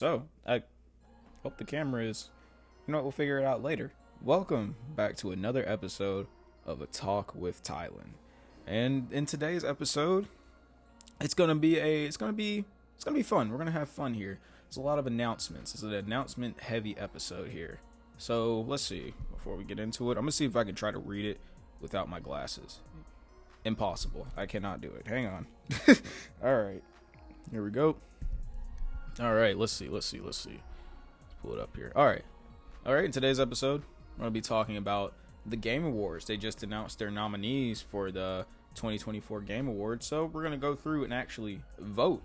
So, I hope the camera is, we'll figure it out later. Welcome back to another episode of A Talk with Tylin. And in today's episode, it's going to be fun. We're going to have fun here. There's a lot of announcements. It's an announcement heavy episode here. So, let's see. Before we get into it, I'm going to see if I can try to read it without my glasses. Impossible. I cannot do it. Hang on. All right. Here we go. All right, let's see. Let's pull it up here. All right. In today's episode, we're going to be talking about the Game Awards. They just announced their nominees for the 2024 Game Awards. So we're going to go through and actually vote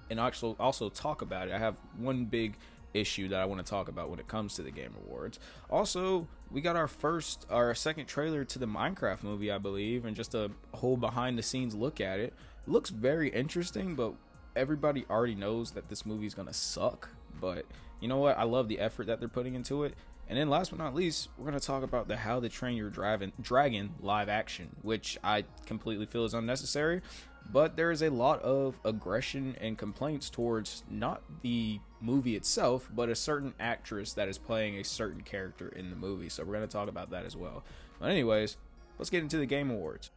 and also talk about it. I have one big issue that I want to talk about when it comes to the Game Awards. Also, we got our second trailer to the Minecraft movie, I believe, and just a whole behind the scenes look at it. It looks very interesting, but everybody already knows that this movie is gonna suck. But you know what? I love the effort that they're putting into it. And then last but not least, we're gonna talk about the How to Train Your Dragon live action, which I completely feel is unnecessary. But there is a lot of aggression and complaints towards not the movie itself, but a certain actress that is playing a certain character in the movie. So we're gonna talk about that as well. But anyways, let's get into the Game Awards.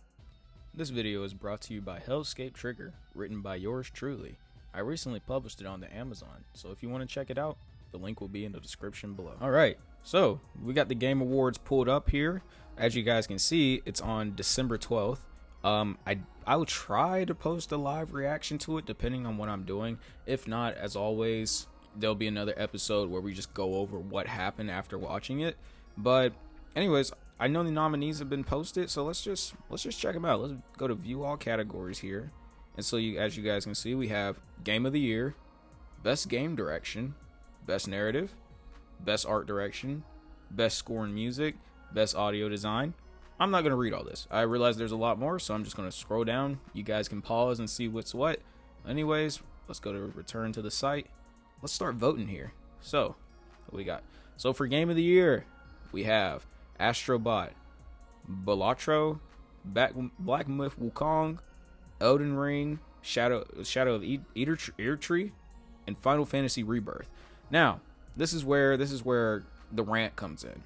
This video is brought to you by Hellscape Trigger, written by yours truly. I recently published it on the Amazon, so if you want to check it out, the link will be in the description below. Alright, so we got the Game Awards pulled up here. As you guys can see, it's on December 12th. I will try to post a live reaction to it depending on what I'm doing. If not, as always, there'll be another episode where we just go over what happened after watching it. But anyways, I know the nominees have been posted, so let's just check them out. Let's go to view all categories here. And so as you guys can see, we have Game of the Year, Best Game Direction, Best Narrative, Best Art Direction, Best Score and Music, Best Audio Design. I'm not going to read all this. I realize there's a lot more, so I'm just going to scroll down. You guys can pause and see what's what. Anyways, let's go to return to the site. Let's start voting here. So, what we got? So for Game of the Year, we have Astrobot, Balatro, Black Myth Wukong, Elden Ring, Shadow of Eater Tree, and Final Fantasy Rebirth. Now, this is where the rant comes in.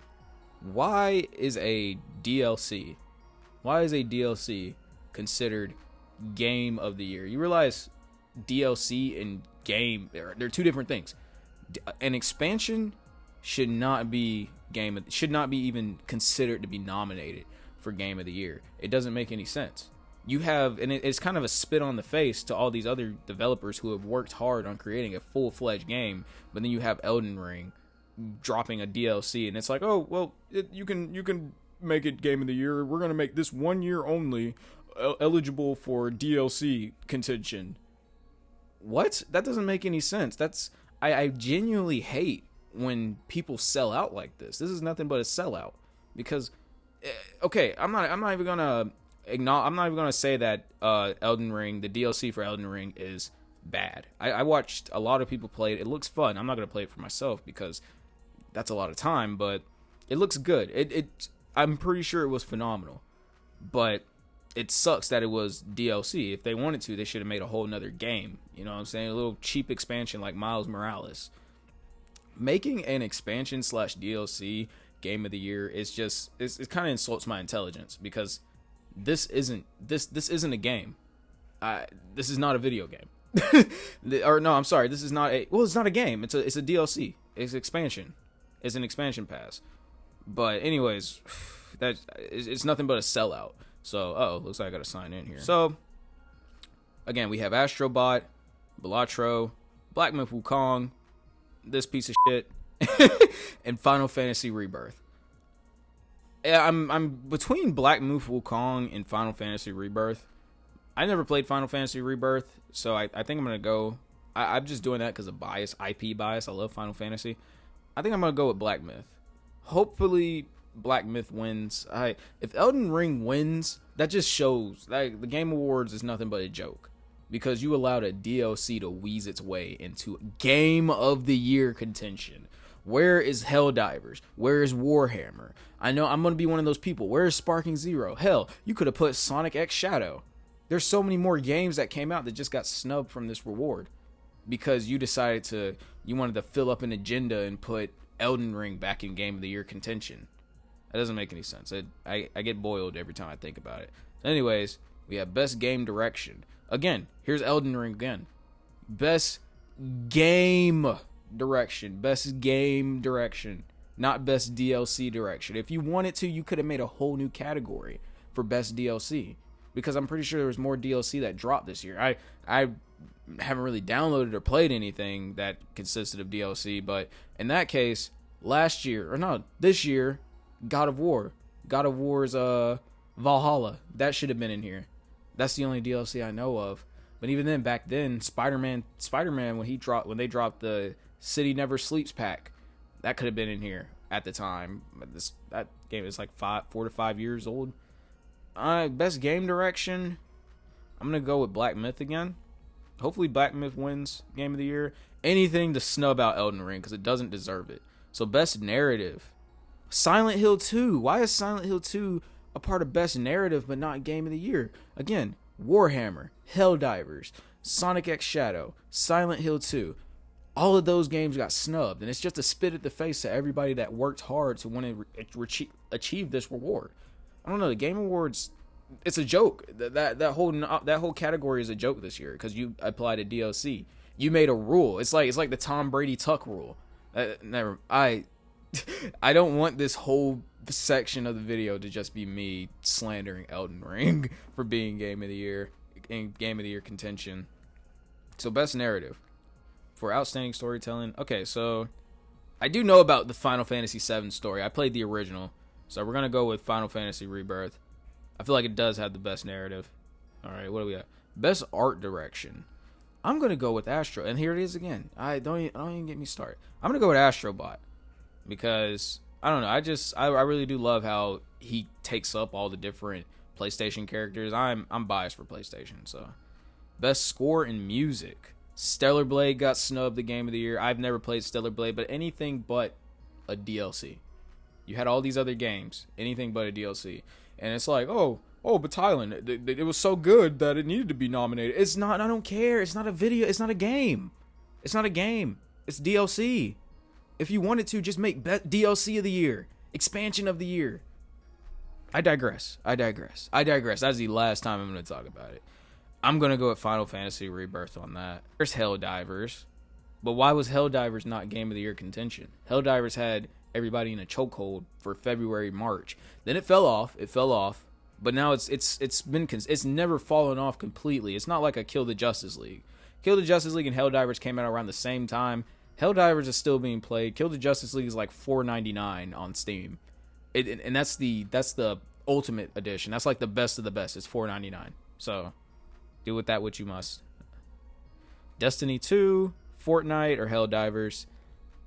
Why is a DLC considered Game of the Year? You realize DLC and game, they're two different things. An expansion should not be even considered to be nominated for Game of the Year. It doesn't make any sense. It's kind of a spit on the face to all these other developers who have worked hard on creating a full-fledged game, but then you have Elden Ring dropping a DLC, and it's like, oh well, you can make it Game of the Year. We're gonna make this 1 year only eligible for DLC contention. What? That doesn't make any sense. I genuinely hate when people sell out like this. This is nothing but a sellout. Because, okay, I'm not even gonna say that Elden Ring, the DLC for Elden Ring, is bad. I watched a lot of people play it. It looks fun. I'm not gonna play it for myself because that's a lot of time, but it looks good. I'm pretty sure it was phenomenal, but it sucks that it was DLC. If they wanted to, they should have made a whole nother game. You know what I'm saying? A little cheap expansion like Miles Morales. Making an expansion / DLC Game of the Year is just it kind of insults my intelligence, because this isn't a game. This is not a video game. Or no, I'm sorry. This is not it's not a game. It's a DLC. It's expansion. It's an expansion pass. But anyways, it's nothing but a sellout. So, looks like I gotta sign in here. So, again, we have Astrobot, Balatro, Black Myth Wukong, this piece of shit, and Final Fantasy Rebirth. Yeah, I'm between Black Myth Wukong and Final Fantasy Rebirth. I never played Final Fantasy Rebirth, so I think I'm gonna go. I'm just doing that because of bias, IP bias. I love Final Fantasy. I think I'm gonna go with Black Myth. Hopefully, Black Myth wins. If Elden Ring wins, that just shows like the Game Awards is nothing but a joke, because you allowed a DLC to wheeze its way into Game of the Year contention. Where is Helldivers? Where is Warhammer? I know I'm gonna be one of those people. Where is Sparking Zero? Hell, you could have put Sonic X Shadow. There's so many more games that came out that just got snubbed from this reward. because you wanted to fill up an agenda and put Elden Ring back in Game of the Year contention. That doesn't make any sense. I get boiled every time I think about it. Anyways, we have Best Game Direction. Again, here's Elden Ring again. Best Game Direction. Best Game Direction. Not Best DLC Direction. If you wanted to, you could have made a whole new category for Best DLC. Because I'm pretty sure there was more DLC that dropped this year. I haven't really downloaded or played anything that consisted of DLC. But in that case, this year, God of War. God of War's Valhalla. That should have been in here. That's the only DLC I know of. But even then, back then, Spider-Man when they dropped the City Never Sleeps pack, that could have been in here at the time. That game is like 4 to 5 years old. Best Game Direction, I'm gonna go with Black Myth again. Hopefully Black Myth wins Game of the Year. Anything to snub out Elden Ring because it doesn't deserve it. So Best Narrative, Silent Hill 2. Why is Silent Hill 2 a part of Best Narrative but not Game of the Year? Again, Warhammer, Helldivers, Sonic X Shadow, Silent Hill 2. All of those games got snubbed, and it's just a spit at the face to everybody that worked hard to want to achieve this reward. I don't know, the Game Awards, it's a joke. That whole category is a joke this year because you applied a DLC. You made a rule. It's like the Tom Brady Tuck rule. I don't want this whole section of the video to just be me slandering Elden Ring for being Game of the Year in Game of the Year contention. So Best Narrative for Outstanding Storytelling. Okay, so I do know about the Final Fantasy VII story. I played the original, so we're gonna go with Final Fantasy Rebirth. I feel like it does have the best narrative. All right, what do we got? Best Art Direction. I'm gonna go with Astro, and here it is again. Don't even get me started. I'm gonna go with Astrobot because I don't know. I really do love how he takes up all the different PlayStation characters. I'm biased for PlayStation, so Best Score in Music. Stellar Blade got snubbed the Game of the Year. I've never played Stellar Blade, but anything but a DLC. You had all these other games, anything but a DLC, and it's like, oh, but Tylin, it was so good that it needed to be nominated. It's not. I don't care. It's not a video. It's not a game. It's not a game. It's DLC. If you wanted to, just make DLC of the year, expansion of the year. I digress. That's the last time I'm going to talk about it. I'm going to go with Final Fantasy Rebirth on that. There's Helldivers. But why was Helldivers not Game of the Year contention? Helldivers had everybody in a chokehold for February, March. Then it fell off. But now it's never fallen off completely. It's not like a Kill the Justice League. Kill the Justice League and Helldivers came out around the same time. Helldivers is still being played. Kill the Justice League is like $4.99 on Steam. And that's the ultimate edition. That's like the best of the best. It's $4.99. So do with that what you must. Destiny 2, Fortnite, or Helldivers.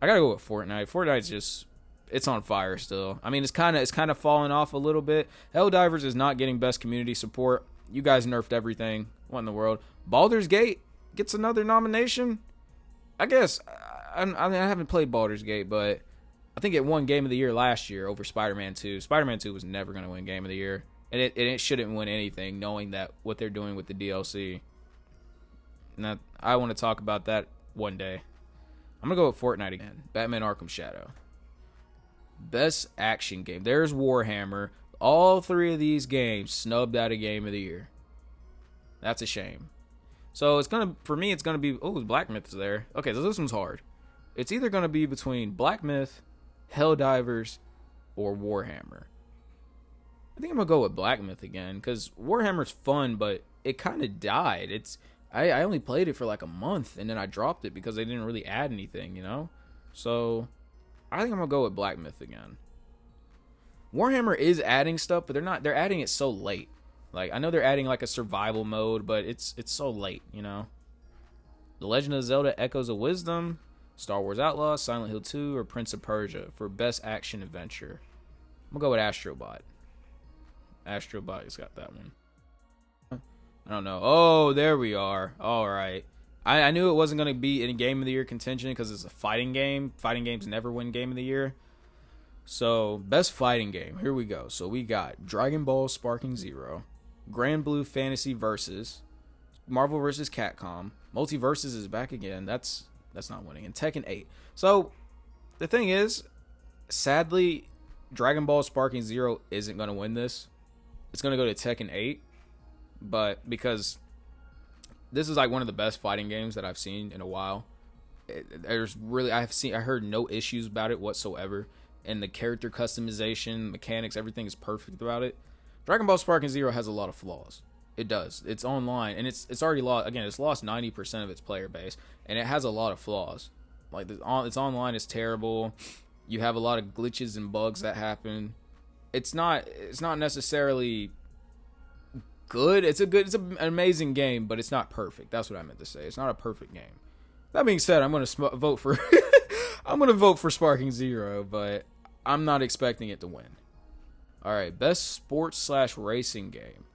I gotta go with Fortnite. Fortnite's just, it's on fire still. I mean, it's kind of falling off a little bit. Helldivers is not getting best community support. You guys nerfed everything. What in the world? Baldur's Gate gets another nomination. I guess. I haven't played Baldur's Gate, but I think it won Game of the Year last year over Spider-Man 2. Spider-Man 2 was never going to win Game of the Year. And it shouldn't win anything, knowing that what they're doing with the DLC. And I want to talk about that one day. I'm going to go with Fortnite again. Batman Arkham Shadow. Best action game. There's Warhammer. All three of these games snubbed out of Game of the Year. That's a shame. So for me, it's going to be, Black Myth is there. Okay, so this one's hard. It's either going to be between Black Myth, Helldivers, or Warhammer. I think I'm going to go with Black Myth again, because Warhammer's fun, but it kind of died. I only played it for like a month, and then I dropped it because they didn't really add anything, you know? So I think I'm going to go with Black Myth again. Warhammer is adding stuff, but they're adding it so late. Like, I know they're adding like a survival mode, but it's so late, you know? The Legend of Zelda Echoes of Wisdom, Star Wars Outlaws, Silent Hill 2, or Prince of Persia for Best Action Adventure. I'm going to go with Astrobot. Astrobot has got that one. I don't know. Oh, there we are. All right. I knew it wasn't going to be in Game of the Year contention because it's a fighting game. Fighting games never win Game of the Year. So, Best Fighting Game. Here we go. So, we got Dragon Ball Sparking Zero, Grand Blue Fantasy Versus, Marvel vs. Capcom, Multiverses is back again. That's not winning. And Tekken 8. So the thing is, sadly, Dragon Ball Sparking Zero isn't going to win this. It's going to go to Tekken 8. But because this is like one of the best fighting games that I've seen in a while. I heard no issues about it whatsoever. And the character customization, mechanics, everything is perfect about it. Dragon Ball Sparking Zero has a lot of flaws. It does. It's online, and it's already lost. Again, it's lost 90% of its player base, and it has a lot of flaws. Like its online is terrible. You have a lot of glitches and bugs that happen. It's not necessarily good. It's an amazing game, but it's not perfect. That's what I meant to say. It's not a perfect game. That being said, I'm going to vote for I'm going to vote for Sparking Zero, but I'm not expecting it to win. All right, best sports/racing game.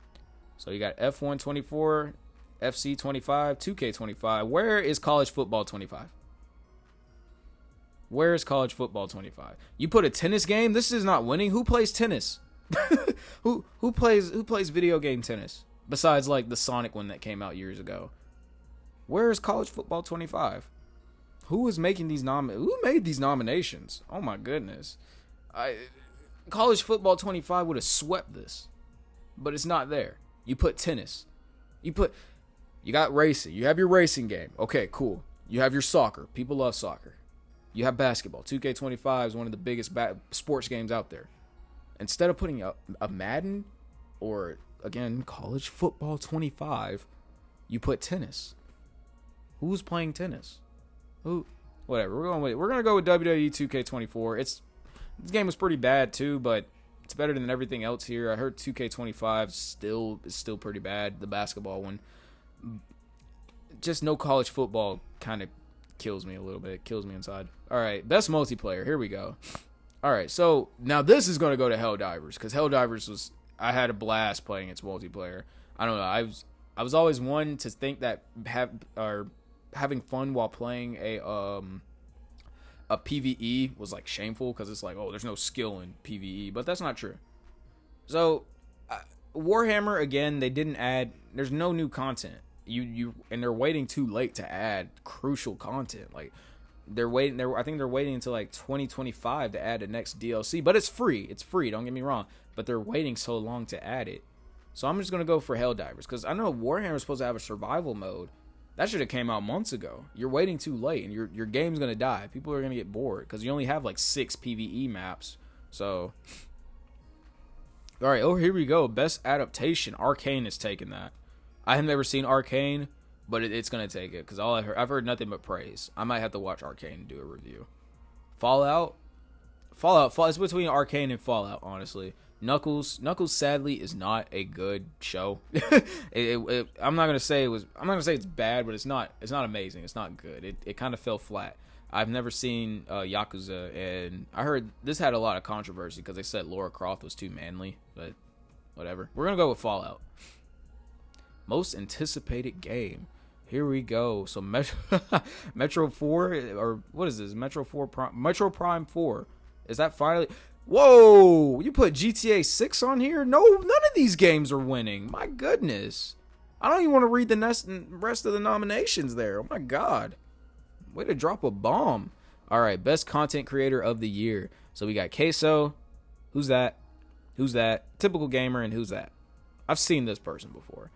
So you got F1 24, FC 25, 2K 25. Where is college football 25? Where is college football 25? You put a tennis game? This is not winning. Who plays tennis? who plays video game tennis besides like the Sonic one that came out years ago? Where is college football 25? Who is making these who made these nominations? Oh my goodness. College football 25 would have swept this. But it's not there. You put tennis. You got racing. You have your racing game. Okay, cool. You have your soccer. People love soccer. You have basketball. 2K25 is one of the biggest sports games out there. Instead of putting a Madden or, again, college football 25, you put tennis. Who's playing tennis? Who? Whatever. We're going to go with WWE 2K24. This game was pretty bad too, but it's better than everything else here. I heard 2K25 is still pretty bad. The basketball one. Just no college football kind of kills me a little bit. Kills me inside. All right, best multiplayer. Here we go. All right, so now this is going to go to Helldivers because Helldivers I had a blast playing its multiplayer. I don't know. I was always one to think that having fun while playing a PvE was like shameful because it's like, oh, there's no skill in PvE, but that's not true. So Warhammer, again, they didn't add. There's no new content. And they're waiting too late to add crucial content. Like they're waiting. I think they're waiting until like 2025 to add the next DLC, but it's free. It's free. Don't get me wrong, but they're waiting so long to add it. So I'm just gonna go for Helldivers because I know Warhammer is supposed to have a survival mode. That should have came out months ago. You're waiting too late, and your game's gonna die. People are gonna get bored because you only have like 6 PvE maps. So, all right. Oh, here we go. Best adaptation. Arcane is taking that. I have never seen Arcane, but it's gonna take it because I've heard nothing but praise. I might have to watch Arcane and do a review. Fallout. It's between Arcane and Fallout, honestly. Knuckles sadly is not a good show. I'm not gonna say it's bad, but it's not amazing. It's not good. It kind of fell flat. I've never seen Yakuza, and I heard this had a lot of controversy because they said Lara Croft was too manly, but whatever. We're gonna go with Fallout. Most anticipated game. Here we go. So Metro 4, or what is this? Metro Prime 4. Is that finally? Whoa! You put GTA 6 on here? No, none of these games are winning. My goodness. I don't even want to read the rest of the nominations there. Oh my god. Way to drop a bomb. All right, best content creator of the year. So we got Queso. Who's that? Typical Gamer, and who's that? I've seen this person before.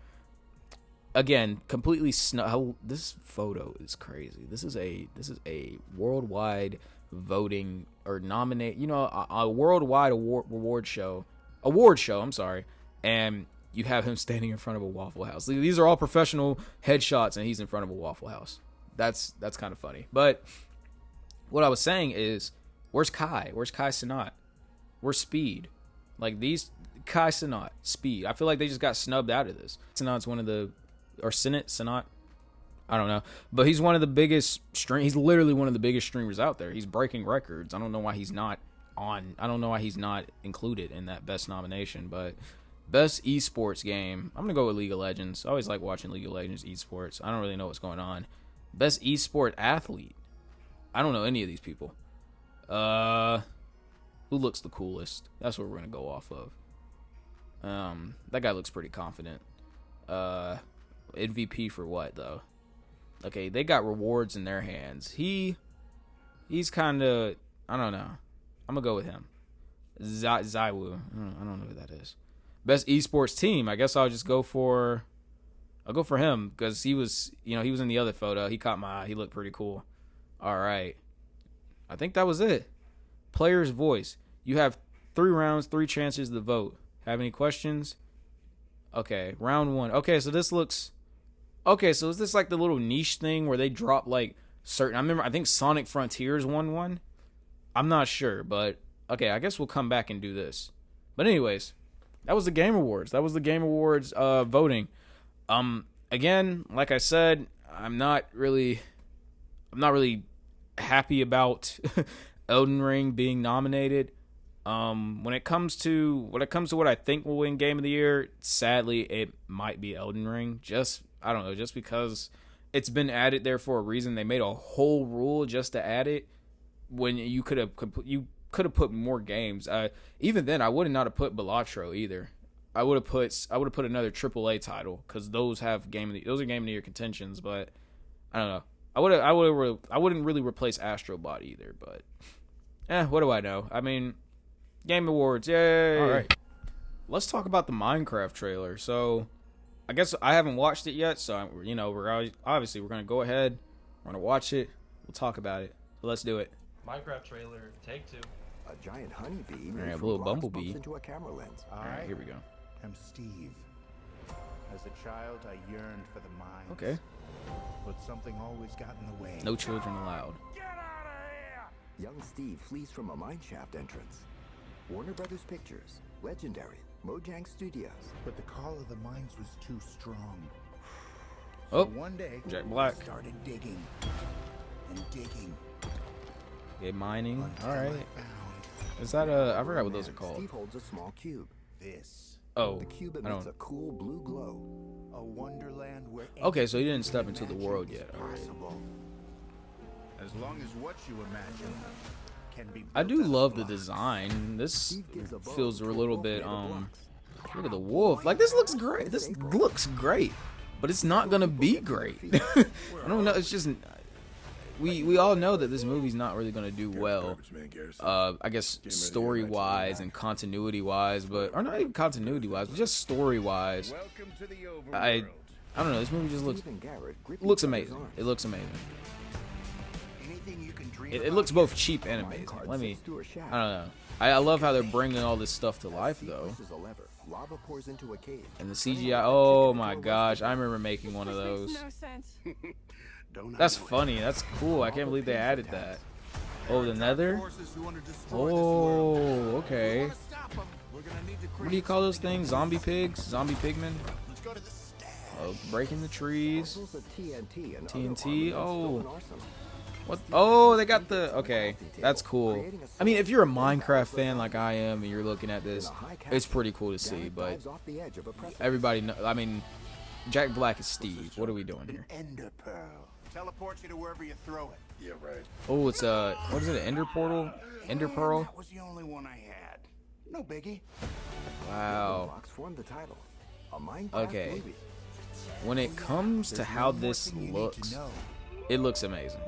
Again, completely this photo is crazy. This is a worldwide voting or nominate, a worldwide award show, I'm sorry, and you have him standing in front of a Waffle House. These are all professional headshots, and he's in front of a Waffle House. That's kind of funny. But what I was saying is, where's Kai? Where's Kai Cenat? Where's Speed? Like these Kai Cenat, Speed. I feel like they just got snubbed out of this. Cenat's one of the Senat. I don't know, but he's one of the biggest he's literally one of the biggest streamers out there. He's breaking records. I don't know why he's not included in that best nomination. But best esports game, I'm gonna go with League of Legends. I always like watching League of Legends esports. I don't really know what's going on. Best esport athlete, I don't know any of these people. Who looks the coolest? That's what we're gonna go off of. That guy looks pretty confident. MVP for what though? Okay, they got rewards in their hands. He's kind of, I don't know. I'm gonna go with him. Zaiwu. I don't know who that is. Best esports team. I guess I'll go for him because he was in the other photo. He caught my eye. He looked pretty cool. All right. I think that was it. Player's voice. You have 3 rounds, 3 chances to vote. Have any questions? Okay, round 1. Okay, so this looks... Okay, so is this like the little niche thing where they drop like certain... I think Sonic Frontiers won one. I'm not sure, but... Okay, I guess we'll come back and do this. But anyways, that was the Game Awards. Voting. Again, like I said, I'm not really happy about Elden Ring being nominated. When it comes to what I think will win Game of the Year, sadly it might be Elden Ring. Just because it's been added there for a reason. They made a whole rule just to add it when you could have put more games. Even then, I would not have put Balatro either. I would have put another AAA title because those are Game of the Year contentions. But I don't know. I wouldn't really replace Astrobot either. But what do I know? I mean, Game Awards, yay! All right, let's talk about the Minecraft trailer. So, I guess I haven't watched it yet. So we're gonna go ahead. We're gonna watch it. We'll talk about it. So let's do it. Minecraft trailer, take 2. A giant honeybee All right, a little bumblebee into a camera lens. All right, here we go. I'm Steve. As a child, I yearned for the mines. Okay. But something always got in the way. No children allowed. Get out of here! Young Steve flees from a mineshaft entrance. Warner Brothers Pictures, legendary, Mojang Studios. But the call of the mines was too strong. Oh, So one day, Jack Black. I started digging and digging. Okay, mining. Until All I right. found Is that I forgot what those are called. Steve holds a small cube. this. Oh, The cube I emits don't. a cool blue glow. A wonderland where Okay, so he didn't anything step into the imagined world is yet. All right. possible. As long as what you imagine can be I built do out of love the blocks. design. This Steve gives a bow feels a to little wolf bit made of blocks. Look at the wolf. Like this looks great. This looks great, but it's not gonna be great. I don't know. It's just we all know that this movie's not really gonna do well. I guess story wise and continuity wise, or not even continuity wise, but just story wise. Welcome to the overworld. I don't know. This movie just Steve and Garrett grip looks each other's amazing. arms. It looks amazing. Anything you can dream It about looks both cheap and amazing. Minecart Let me. sits to a shaft. I don't know. I love how they're bringing all this stuff to life Steve though. pushes a lever. Lava pours into a cave. And the CGI. Oh my gosh! I remember making one of This those. makes no sense. Don't I That's know it? funny. That's cool. I can't believe they added that. Oh, the Nether. Forces who want to destroy this world. Oh, okay. Wanna stop 'em? We're gonna need to What do you call those things? Zombie pigs? Zombie pigmen? Let's go to the stash. Oh, breaking the trees. Puzzles of TNT and TNT, other armaments oh. fill an arsenal. What? Oh, they got the. Okay, that's cool. I mean, if you're a Minecraft fan like I am, and you're looking at this, it's pretty cool to see. Garrett But dives off the edge of a precipice. everybody, I mean, Jack Black is Steve. What are we doing here? Ender pearl. Teleports you to wherever you throw it. Yeah, right. Oh, it's what is it? An Ender portal? Ender pearl? That was the only one I had. No biggie. Wow. Blocks form the title. A Minecraft Okay. movie. When it comes to There's how one more this thing you need to looks, know. it looks amazing.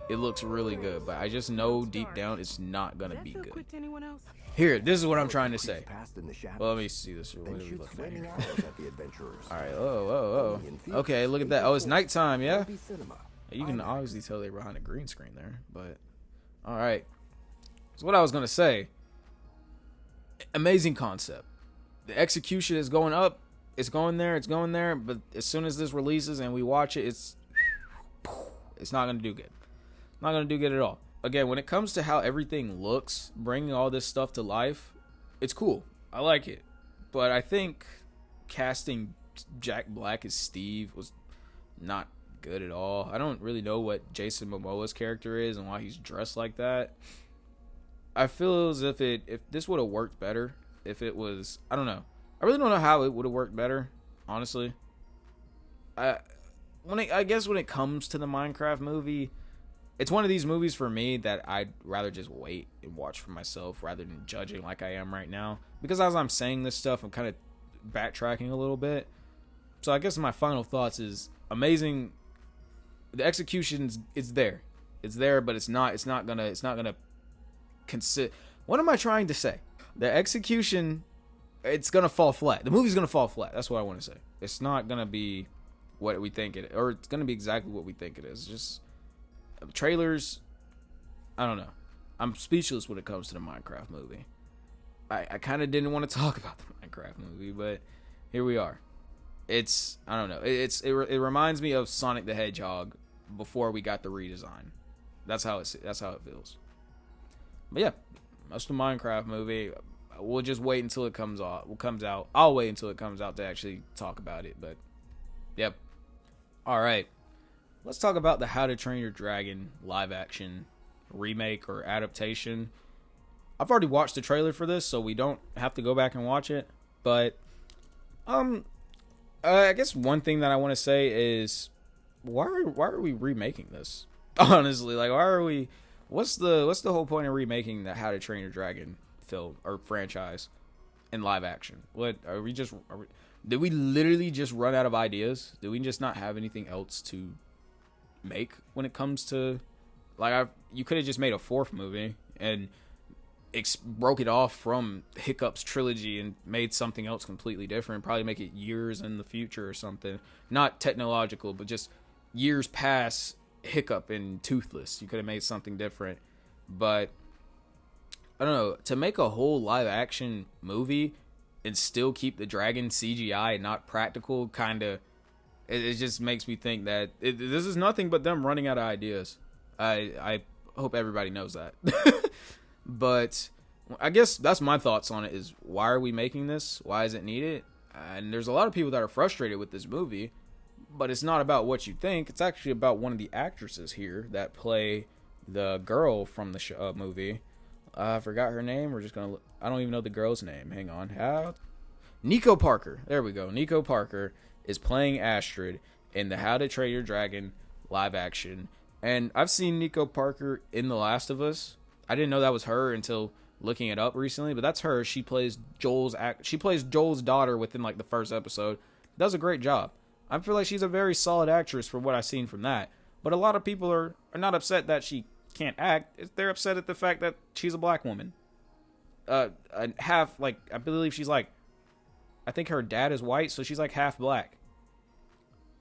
It looks really good, but I just know deep down it's not Does gonna that be feel good. quick to anyone else? Here, this is what I'm trying to say. Past in the shadows, Well, let me see this. What then are we shoots looking at flaming here? arrows at the adventurers. All right. Oh. Okay, look at that. Oh, it's nighttime. Yeah. Dolby Cinema. You can obviously tell they're behind a green screen there, but all right. So what I was gonna say. Amazing concept. The execution is going up. It's going there. But as soon as this releases and we watch it, it's not gonna do good. Not gonna do good at all. Again, when it comes to how everything looks, bringing all this stuff to life, it's cool. I like it, but I think casting Jack Black as Steve was not good at all. I don't really know what Jason Momoa's character is and why he's dressed like that. I feel as if this would have worked better if it was, I don't know. I really don't know how it would have worked better, honestly. I guess when it comes to the Minecraft movie, it's one of these movies for me that I'd rather just wait and watch for myself rather than judging like I am right now. Because as I'm saying this stuff, I'm kind of backtracking a little bit. So I guess my final thoughts is amazing the execution is there. It's there, but it's not gonna consist. What am I trying to say? The execution, it's gonna fall flat. The movie's gonna fall flat. That's what I want to say. It's not gonna be what we think it, or it's gonna be exactly what we think it is. Just trailers. I don't know. I'm speechless when it comes to the Minecraft movie. I kind of didn't want to talk about the Minecraft movie, but here we are. I don't know. It reminds me of Sonic the Hedgehog before we got the redesign. That's how it feels. But yeah, that's the Minecraft movie. We'll just wait until it comes out. I'll wait until it comes out to actually talk about it. But yep. All right. Let's talk about the How to Train Your Dragon live action remake or adaptation. I've already watched the trailer for this, so we don't have to go back and watch it. But I guess one thing that I want to say is why are we remaking this? Honestly, like why are we? What's the whole point of remaking the How to Train Your Dragon film or franchise in live action? What are we just? Did we literally just run out of ideas? Did we just not have anything else to make when it comes to you could have just made a fourth movie and broke it off from Hiccup's trilogy and made something else completely different. Probably make it years in the future or something. Not technological, but just years past Hiccup and Toothless. You could have made something different. But I don't know. To make a whole live action movie and still keep the dragon CGI and not practical, kind of, it just makes me think that this is nothing but them running out of ideas. I hope everybody knows that. But I guess that's my thoughts on it is why are we making this? Why is it needed? And there's a lot of people that are frustrated with this movie, but it's not about what you think. It's actually about one of the actresses here that play the girl from the movie. I forgot her name. I don't even know the girl's name. Hang on. Nico Parker. There we go. Nico Parker is playing Astrid in the How to Train Your Dragon live action. And I've seen Nico Parker in The Last of Us. I didn't know that was her until looking it up recently, but that's her. She plays Joel's daughter within like the first episode. Does a great job. I feel like she's a very solid actress for what I've seen from that. But a lot of people are not upset that she can't act. They're upset at the fact that she's a black woman. I believe she's like, I think her dad is white, so she's like half black.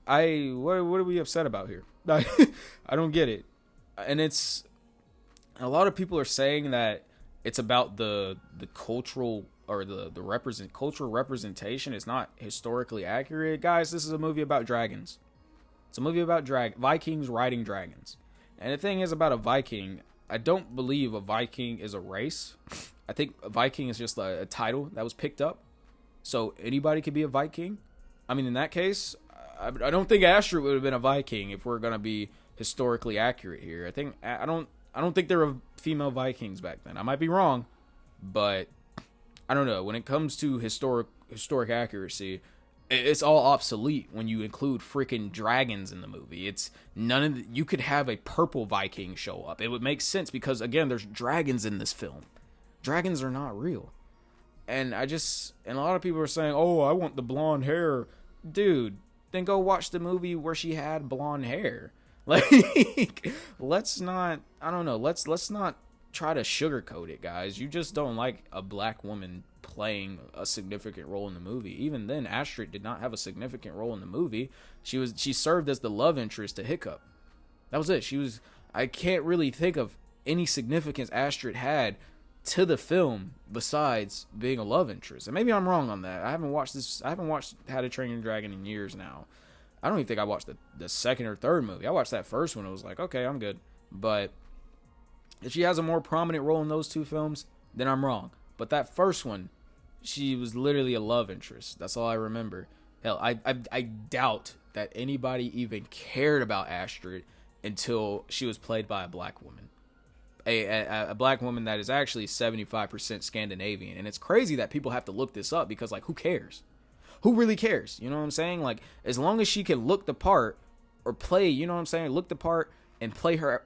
What are we upset about here? I don't get it. And it's a lot of people are saying that it's about the cultural or the cultural representation. It's not historically accurate. Guys, this is a movie about dragons. It's a movie about Vikings riding dragons. And the thing is about a Viking, I don't believe a Viking is a race. I think a Viking is just a title that was picked up. So anybody could be a Viking. I mean, in that case, I don't think Astrid would have been a Viking if we're going to be historically accurate here. I don't think there were female Vikings back then. I might be wrong, but I don't know. When it comes to historic accuracy, it's all obsolete when you include freaking dragons in the movie. It's you could have a purple Viking show up. It would make sense because again, there's dragons in this film. Dragons are not real. And a lot of people are saying, "Oh, I want the blonde hair." Dude, then go watch the movie where she had blonde hair. Like, let's not try to sugarcoat it, guys. You just don't like a black woman playing a significant role in the movie. Even then, Astrid did not have a significant role in the movie. She served as the love interest to Hiccup. That was it. I can't really think of any significance Astrid had to the film besides being a love interest. And maybe I'm wrong on that. I haven't watched How to Train Your Dragon in years now. I don't even think I watched the second or third movie. I watched that first one. It was like, okay, I'm good. But if she has a more prominent role in those two films, then I'm wrong. But that first one, she was literally a love interest. That's all I remember. Hell, I doubt that anybody even cared about Astrid until she was played by a black woman. A black woman that is actually 75% Scandinavian. And it's crazy that people have to look this up because, like, who cares? Who really cares? You know what I'm saying? Like, as long as she can look the part or play, you know what I'm saying? Look the part and play her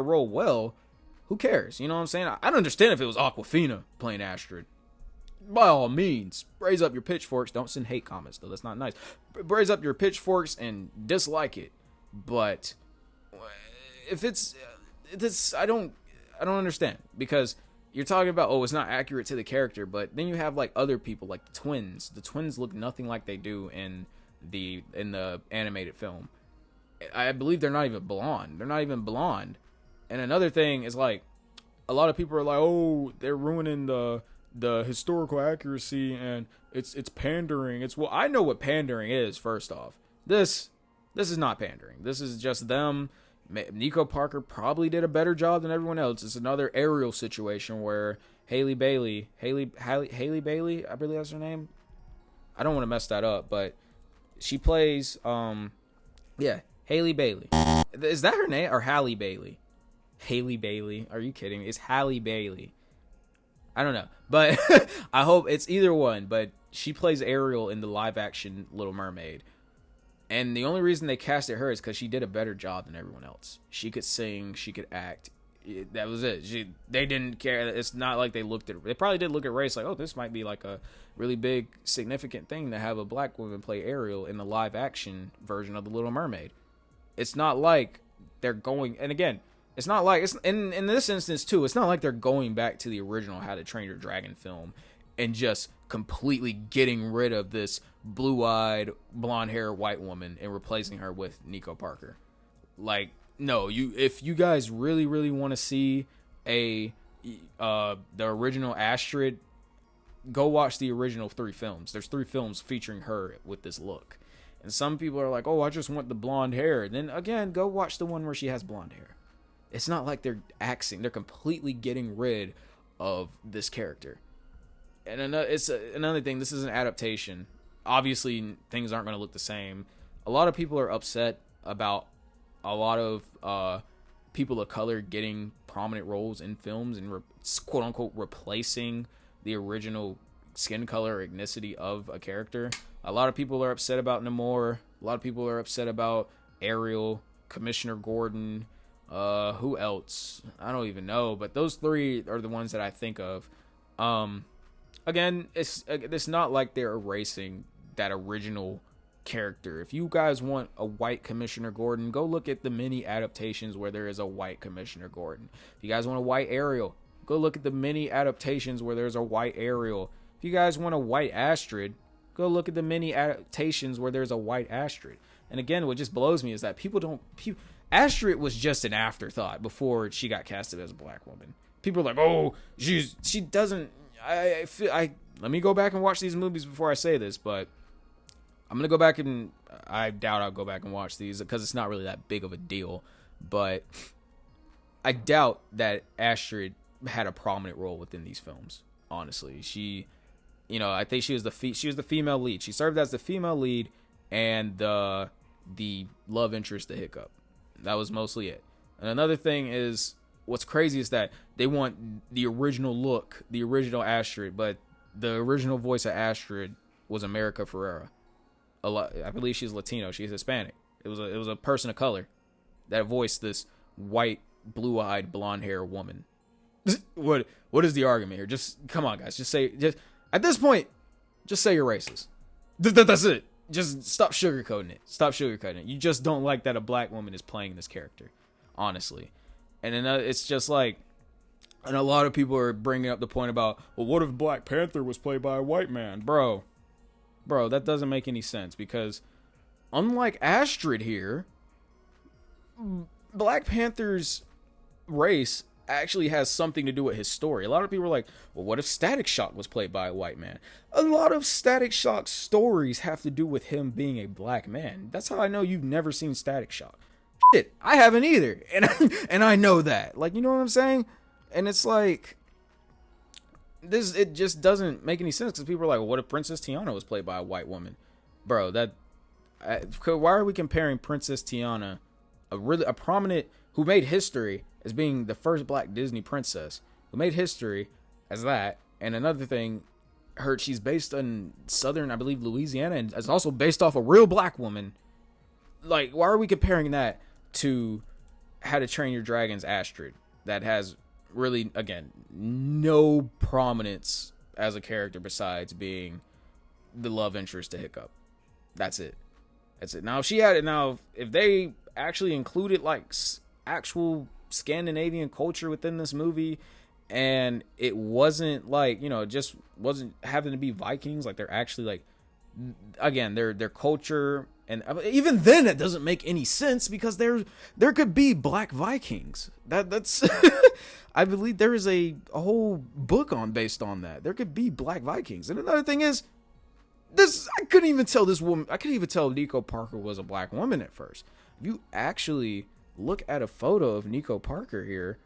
role well, who cares? You know what I'm saying? I'd understand if it was Awkwafina playing Astrid. By all means, raise up your pitchforks. Don't send hate comments, though. That's not nice. Raise up your pitchforks and dislike it. But if it's this, I don't understand, because you're talking about, oh, it's not accurate to the character, but then you have like other people like the twins. The twins look nothing like they do in the animated film. I believe they're not even blonde. And another thing is, like, a lot of people are like, oh, they're ruining the historical accuracy, and it's pandering. Well, I know what pandering is. First off, this is not pandering. This is just them. Nico Parker probably did a better job than everyone else. It's another Ariel situation where Haley Bailey, I believe that's her name. I don't want to mess that up, but she plays Haley Bailey. Is that her name, or Halle Bailey? Haley Bailey. Are you kidding me? It's Halle Bailey. I don't know, but I hope it's either one. But she plays Ariel in the live action Little Mermaid. And the only reason they casted her is because she did a better job than everyone else. She could sing, she could act. That was it. They didn't care. It's not like they looked at. They probably did look at race, like, oh, this might be like a really big, significant thing to have a black woman play Ariel in the live action version of the Little Mermaid. It's not like they're going. And again, it's not like it's in this instance too. It's not like they're going back to the original How to Train Your Dragon film and just completely getting rid of this blue-eyed, blonde-haired white woman and replacing her with Nico Parker. Like, no, if you guys really, really want to see the original Astrid, go watch the original 3 films. There's 3 films featuring her with this look. And some people are like, oh, I just want the blonde hair. Then again, go watch the one where she has blonde hair. It's not like they're axing. They're completely getting rid of this character. And another thing, this is an adaptation. Obviously, things aren't going to look the same. A lot of people are upset about a lot of people of color getting prominent roles in films and quote-unquote replacing the original skin color or ethnicity of a character. A lot of people are upset about Namor. A lot of people are upset about Ariel, Commissioner Gordon. Who else? I don't even know. But those 3 are the ones that I think of. Again, it's not like they're erasing that original character. If you guys want a white Commissioner Gordon, go look at the many adaptations where there is a white Commissioner Gordon. If you guys want a white Ariel, go look at the many adaptations where there's a white Ariel. If you guys want a white Astrid, go look at the many adaptations where there's a white Astrid. And again, what just blows me is that Astrid was just an afterthought before she got casted as a black woman. People are like, oh, she doesn't. Let me go back and watch these movies before I say this, but I'm gonna go back, and I doubt I'll go back and watch these because it's not really that big of a deal. But I doubt that Astrid had a prominent role within these films. Honestly, she, I think she was the female lead. She served as the female lead and the love interest to Hiccup. That was mostly it. And another thing is, what's crazy is that they want the original look, the original Astrid, but the original voice of Astrid was America Ferrera. I believe she's Latino. She's Hispanic. It was a person of color that voiced this white, blue-eyed, blonde-haired woman. What is the argument here? Just come on, guys. Just at this point, just say you're racist. That's it. Just stop sugarcoating it. You just don't like that a black woman is playing this character, honestly. And then it's just like, and a lot of people are bringing up the point about, well, what if Black Panther was played by a white man? Bro, that doesn't make any sense, because unlike Astrid here, Black Panther's race actually has something to do with his story. A lot of people are like, well, what if Static Shock was played by a white man? A lot of Static Shock's stories have to do with him being a black man. That's how I know you've never seen Static Shock. Shit, I haven't either, and I know that. Like, you know what I'm saying? And it's like, it just doesn't make any sense, because people are like, well, what if Princess Tiana was played by a white woman? Bro, why are we comparing Princess Tiana, a prominent, who made history as being the first black Disney princess, who made history as that, and another thing, she's based in southern, I believe, Louisiana, and is also based off a real black woman. Like, why are we comparing that to How to Train Your Dragon's Astrid, that has really, again, no prominence as a character besides being the love interest to Hiccup? That's it. Now, if they actually included like actual Scandinavian culture within this movie, and it wasn't like, you know, it just wasn't having to be Vikings. Like, they're actually like, again, their culture. And even then, it doesn't make any sense because there could be black Vikings. That's I believe there is a whole book based on that. There could be black Vikings. And another thing is, I couldn't even tell Nico Parker was a black woman at first. If you actually look at a photo of Nico Parker here,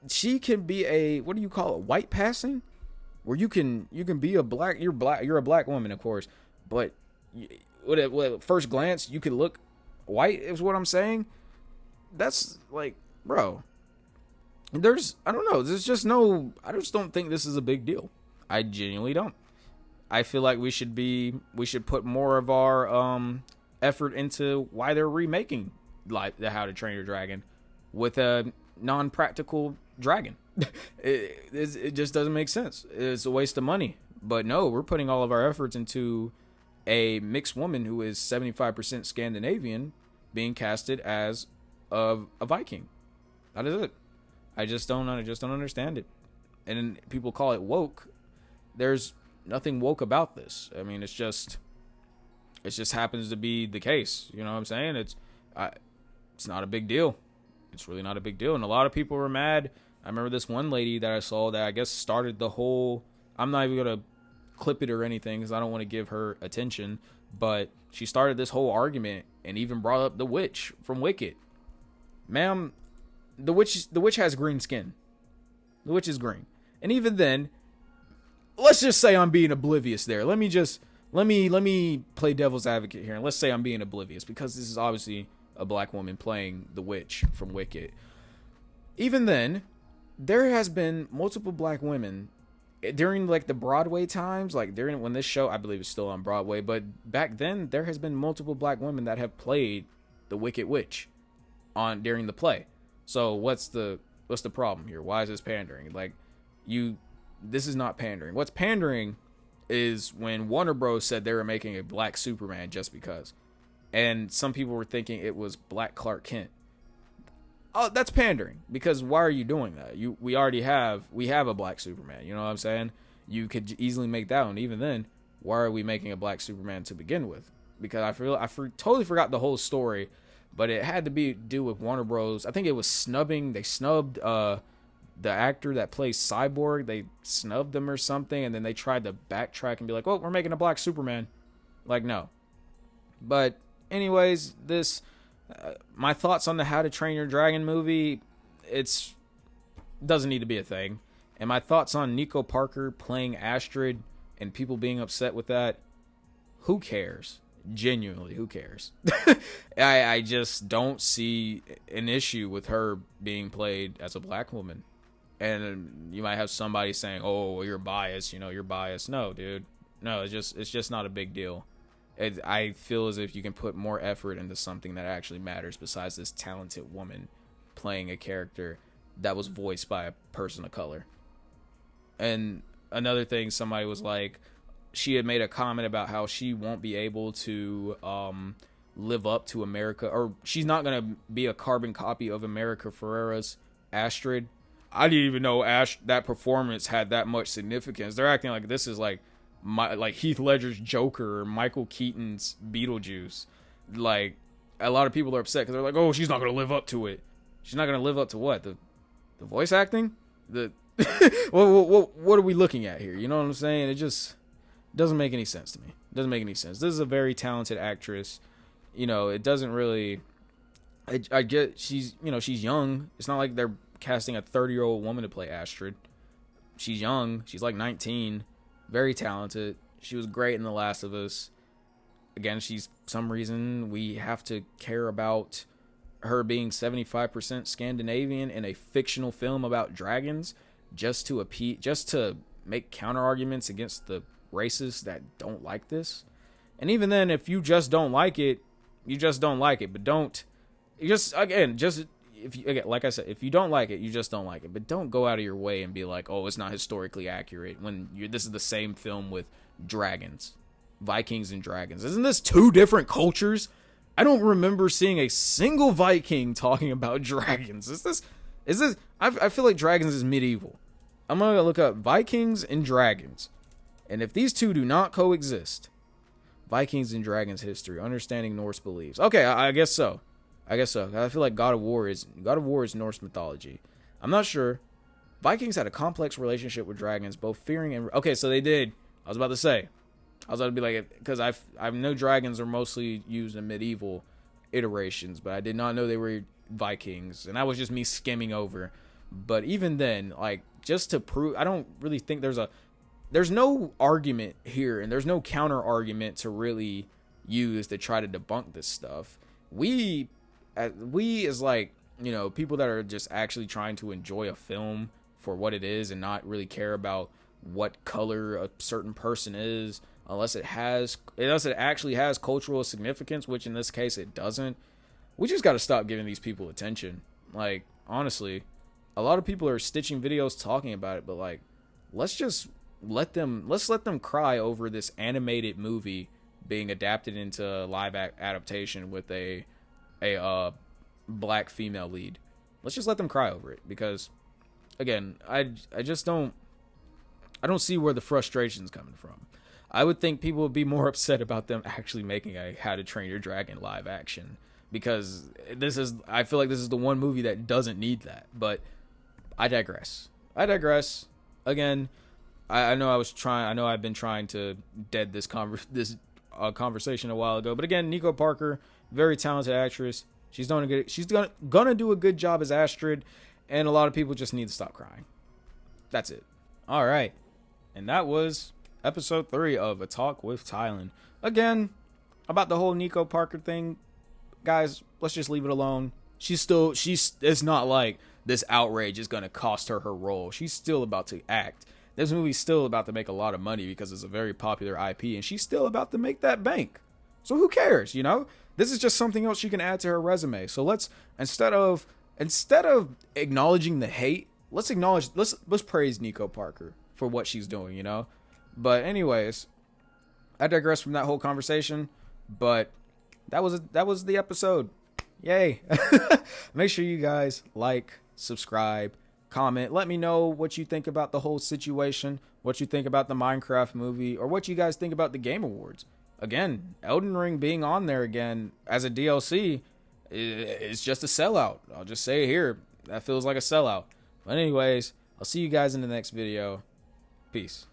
she can be a, what do you call it, white passing, where you can be a black, you're a black woman, of course, but at first glance you could look white, is what I'm saying. That's like, bro, I don't know, I just don't think this is a big deal. I genuinely don't. I feel like we should put more of our effort into why they're remaking like the How to Train Your Dragon with a non-practical dragon. It just doesn't make sense. It's a waste of money. But no, we're putting all of our efforts into a mixed woman who is 75% Scandinavian being casted as a Viking. That is it. I just don't understand it. And people call it woke. There's nothing woke about this. I mean, it just happens to be the case. You know what I'm saying? It's not a big deal. It's really not a big deal. And a lot of people were mad. I remember this one lady that I saw that I guess started the whole, I'm not even going to clip it or anything because I don't want to give her attention, but she started this whole argument and even brought up the witch from Wicked. Ma'am, the witch has green skin. The witch is green. And even then, let's just say I'm being oblivious there. Let me play devil's advocate here, and let's say I'm being oblivious because this is obviously a black woman playing the witch from Wicked. Even then, there has been multiple black women during like the Broadway times, like during when this show, I believe, is still on Broadway, but back then there has been multiple black women that have played the Wicked Witch during the play. So what's the problem here? Why is this pandering? Like, this is not pandering. What's pandering is when Warner Bros. Said they were making a black Superman just because. And some people were thinking it was Black Clark Kent. Oh, that's pandering. Because why are you doing that? We have a black Superman. You know what I'm saying? You could easily make that one. Even then, why are we making a black Superman to begin with? Because I totally forgot the whole story, but it had to do with Warner Bros. I think it was snubbing. They snubbed the actor that plays Cyborg. They snubbed him or something, and then they tried to backtrack and be like, "Oh, we're making a black Superman." Like, no. But anyways, my thoughts on the How to Train Your Dragon movie, it doesn't need to be a thing. And my thoughts on Nico Parker playing Astrid and people being upset with that, who cares? Genuinely, who cares? I just don't see an issue with her being played as a black woman. And you might have somebody saying, "Oh, well, you're biased. You know, you're biased." No, dude. No, it's just not a big deal. I feel as if you can put more effort into something that actually matters besides this talented woman playing a character that was voiced by a person of color. And another thing, somebody was like, she had made a comment about how she won't be able to live up to America, or she's not going to be a carbon copy of America Ferrera's Astrid. I didn't even know that performance had that much significance. They're acting like this is like Heath Ledger's Joker or Michael Keaton's Beetlejuice. Like, a lot of people are upset because they're like, "Oh, she's not going to live up to it." She's not going to live up to what? The voice acting? What are we looking at here? You know what I'm saying? It just doesn't make any sense to me. It doesn't make any sense. This is a very talented actress. You know, it doesn't really. I get she's young. It's not like they're casting a 30-year-old woman to play Astrid. She's young. She's like 19. Very talented. She was great in The Last of Us. Again, some reason we have to care about her being 75% Scandinavian in a fictional film about dragons just to make counter arguments against the racists that don't like this. And even then, if you just don't like it, you just don't like it. But like I said, if you don't like it, you just don't like it. But don't go out of your way and be like, "Oh, it's not historically accurate," when this is the same film with dragons, Vikings and dragons. Isn't this two different cultures? I don't remember seeing a single Viking talking about dragons. Is this? I feel like dragons is medieval. I'm gonna look up Vikings and dragons, and if these two do not coexist, Vikings and dragons history, understanding Norse beliefs. Okay, I guess so. I feel like God of War is Norse mythology. I'm not sure. Vikings had a complex relationship with dragons, both fearing and... Okay, so they did. I was about to be like, because I know dragons are mostly used in medieval iterations, but I did not know they were Vikings, and that was just me skimming over. But even then, like, just to prove, I don't really think there's no argument here, and there's no counter argument to really use to try to debunk this stuff. We as like, you know, people that are just actually trying to enjoy a film for what it is and not really care about what color a certain person is, unless it actually has cultural significance, which in this case it doesn't. We just got to stop giving these people attention. Like, honestly, a lot of people are stitching videos talking about it, but like, let's let them cry over this animated movie being adapted into live adaptation with a black female lead. Let's just let them cry over it, because again, I don't see where the frustration's coming from. I would think people would be more upset about them actually making a How to Train Your Dragon live action, because I feel like this is the one movie that doesn't need that. But I digress. Again, I know I've been trying to dead this conversation a while ago, but again, Nico Parker, very talented actress. She's gonna do a good job as Astrid, and a lot of people just need to stop crying. That's it. All right, and that was episode 3 of A Talk with Tylin. Again, about the whole Nico Parker thing, guys, let's just leave it alone. It's not like this outrage is gonna cost her role. She's still about to act. This movie's still about to make a lot of money because it's a very popular IP, and she's still about to make that bank. So who cares, you know? This is just something else she can add to her resume. So let's, instead of acknowledging the hate, let's praise Nico Parker for what she's doing, you know? But anyways, I digress from that whole conversation, but that was the episode. Yay. Make sure you guys like, subscribe, comment, let me know what you think about the whole situation, what you think about the Minecraft movie, or what you guys think about the Game Awards. Again, Elden Ring being on there again as a DLC is just a sellout. I'll just say it here. That feels like a sellout. But anyways, I'll see you guys in the next video. Peace.